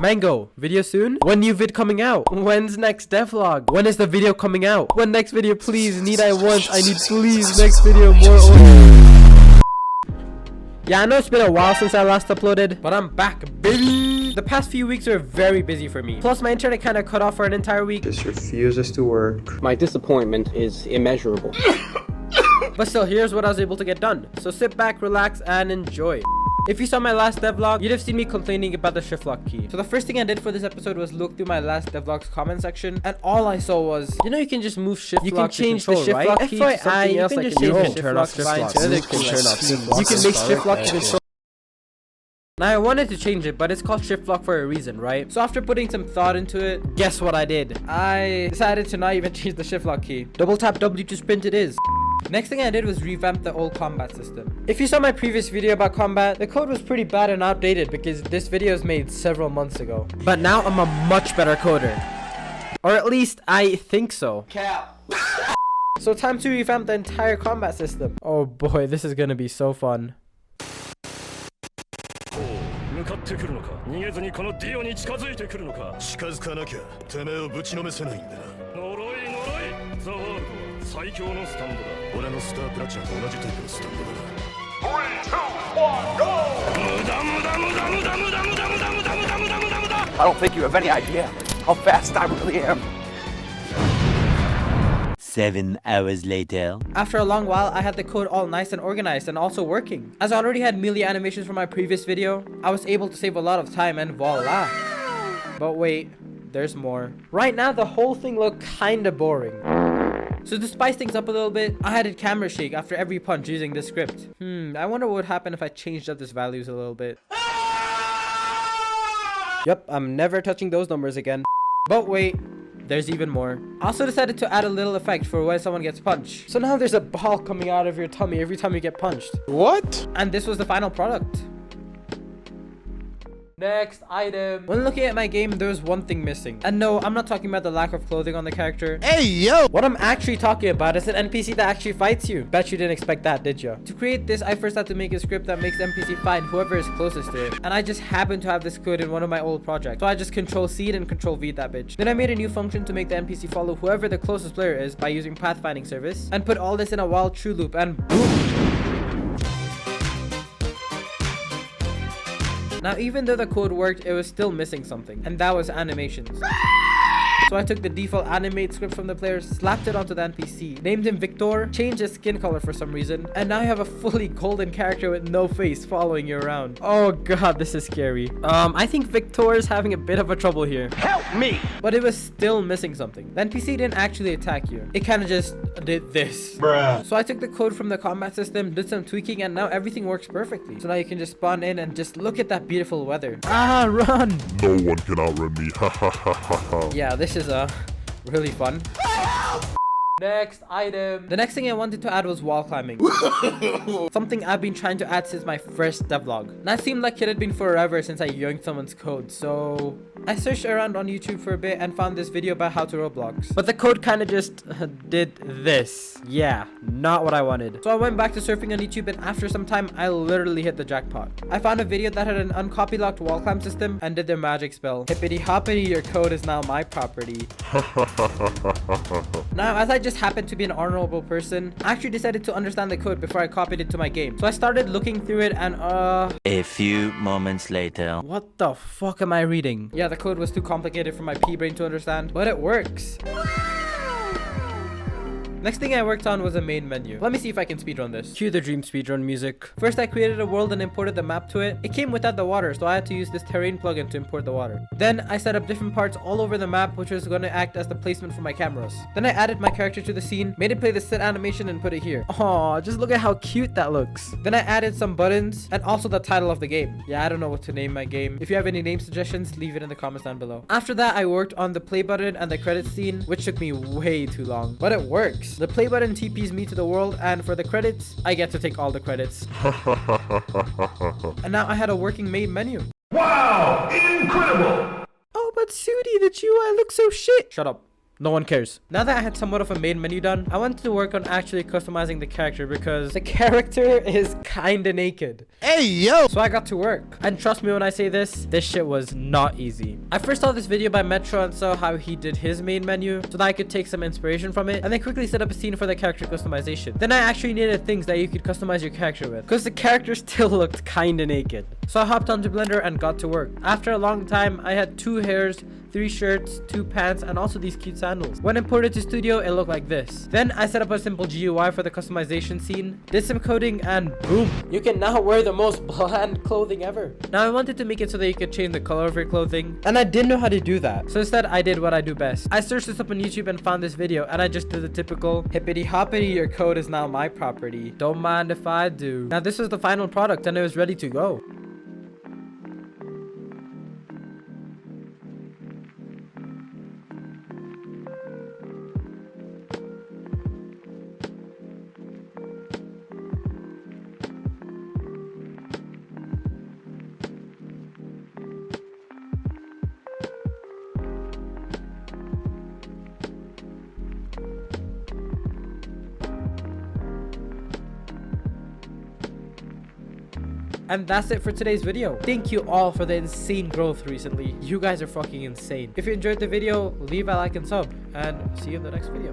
Mango, video soon? When new vid coming out? When's next devlog? When is the video coming out? When next video, please? Need I want? I need please next video more. Yeah, I know it's been a while since I last uploaded, but I'm back, baby. The past few weeks are very busy for me. Plus, my internet kind of cut off for an entire week. This refuses to work. My disappointment is immeasurable. But still, here's what I was able to get done. So sit back, relax, and enjoy. If you saw my last devlog, you'd have seen me complaining about the shift lock key. So the first thing I did for this episode was look through my last devlog's comment section, and all I saw was, you know, you can just move shift lock to control, right? You can change the shift lock key to something else, like turn off shift lock. You can make shift lock to control. Now I wanted to change it, but it's called shift lock for a reason, right? So after putting some thought into it, guess what I did? I decided to not even change the shift lock key. Double tap W to sprint it is. Next thing I did was revamp the old combat system. If you saw my previous video about combat, the code was pretty bad and outdated because this video was made several months ago. But now I'm a much better coder. Or at least I think so. Cap. So time to revamp the entire combat system. Oh boy, this is gonna be so fun. I don't think you have any idea how fast I really am. 7 hours later. After a long while, I had the code all nice and organized and also working. As I already had melee animations from my previous video, I was able to save a lot of time and voila. But wait, there's more. Right now, the whole thing looked kinda boring. So to spice things up a little bit, I added camera shake after every punch using this script. I wonder what would happen if I changed up this values a little bit. Yep, I'm never touching those numbers again. But wait, there's even more. I also decided to add a little effect for when someone gets punched. So now there's a ball coming out of your tummy every time you get punched. What? And this was the final product. Next item. When looking at my game, there was one thing missing. And no, I'm not talking about the lack of clothing on the character. Hey, yo! What I'm actually talking about is an NPC that actually fights you. Bet you didn't expect that, did you? To create this, I first had to make a script that makes the NPC fight whoever is closest to it. And I just happened to have this code in one of my old projects. So I just Control C and Control V that bitch. Then I made a new function to make the NPC follow whoever the closest player is by using pathfinding service. And put all this in a while true loop and boom! Now, even though the code worked, it was still missing something, and that was animations. So I took the default animate script from the player, slapped it onto the NPC, named him Victor, changed his skin color for some reason, and now you have a fully golden character with no face following you around. Oh god, this is scary. I think Victor is having a bit of a trouble here. Help me! But it was still missing something. The NPC didn't actually attack you. It kind of just did this. Bruh. So I took the code from the combat system, did some tweaking, and now everything works perfectly. So now you can just spawn in and just look at that beautiful weather. Ah, run! No one can outrun me. Ha ha ha ha ha. Yeah, this is really fun. Next item. The next thing I wanted to add was wall climbing. Something I've been trying to add since my first devlog. And that seemed like it had been forever since I yoinked someone's code. So I searched around on YouTube for a bit and found this video about how to Roblox. But the code kind of just did this. Yeah, not what I wanted. So I went back to surfing on YouTube, and after some time, I literally hit the jackpot. I found a video that had an uncopy locked wall climb system and did their magic spell. Hippity hoppity, your code is now my property. Now, as I just happened to be an honorable person, I actually decided to understand the code before I copied it to my game. So I started looking through it and A few moments later. what the fuck am I reading? Yeah, the code was too complicated for my pea-brain to understand, but it works. Next thing I worked on was a main menu. Let me see if I can speedrun this. Cue the dream speedrun music. First, I created a world and imported the map to it. It came without the water, so I had to use this terrain plugin to import the water. Then, I set up different parts all over the map, which was going to act as the placement for my cameras. Then I added my character to the scene, made it play the sit animation, and put it here. Aw, just look at how cute that looks. Then I added some buttons, and also the title of the game. Yeah, I don't know what to name my game. If you have any name suggestions, leave it in the comments down below. After that, I worked on the play button and the credits scene, which took me way too long. But it works. The play button TPs me to the world, and for the credits, I get to take all the credits. And now I had a working main menu. Wow! Incredible! Oh, but Sudi, the UI looks so shit. Shut up. No one cares. Now that I had somewhat of a main menu done, I wanted to work on actually customizing the character because the character is kinda naked. Hey, yo! So I got to work. And trust me when I say this shit was not easy. I first saw this video by Metro and saw how he did his main menu so that I could take some inspiration from it and then quickly set up a scene for the character customization. Then I actually needed things that you could customize your character with because the character still looked kinda naked. So I hopped onto Blender and got to work. After a long time, I had 2 hairs, 3 shirts, 2 pants, and also these cute sandals. When imported to Studio, it looked like this. Then I set up a simple GUI for the customization scene, did some coding, and boom! You can now wear the most bland clothing ever. Now I wanted to make it so that you could change the color of your clothing, and I didn't know how to do that. So instead, I did what I do best. I searched this up on YouTube and found this video, and I just did the typical hippity hoppity, your code is now my property. Don't mind if I do. Now this was the final product, and it was ready to go. And that's it for today's video. Thank you all for the insane growth recently. You guys are fucking insane. If you enjoyed the video, leave a like and sub, and see you in the next video.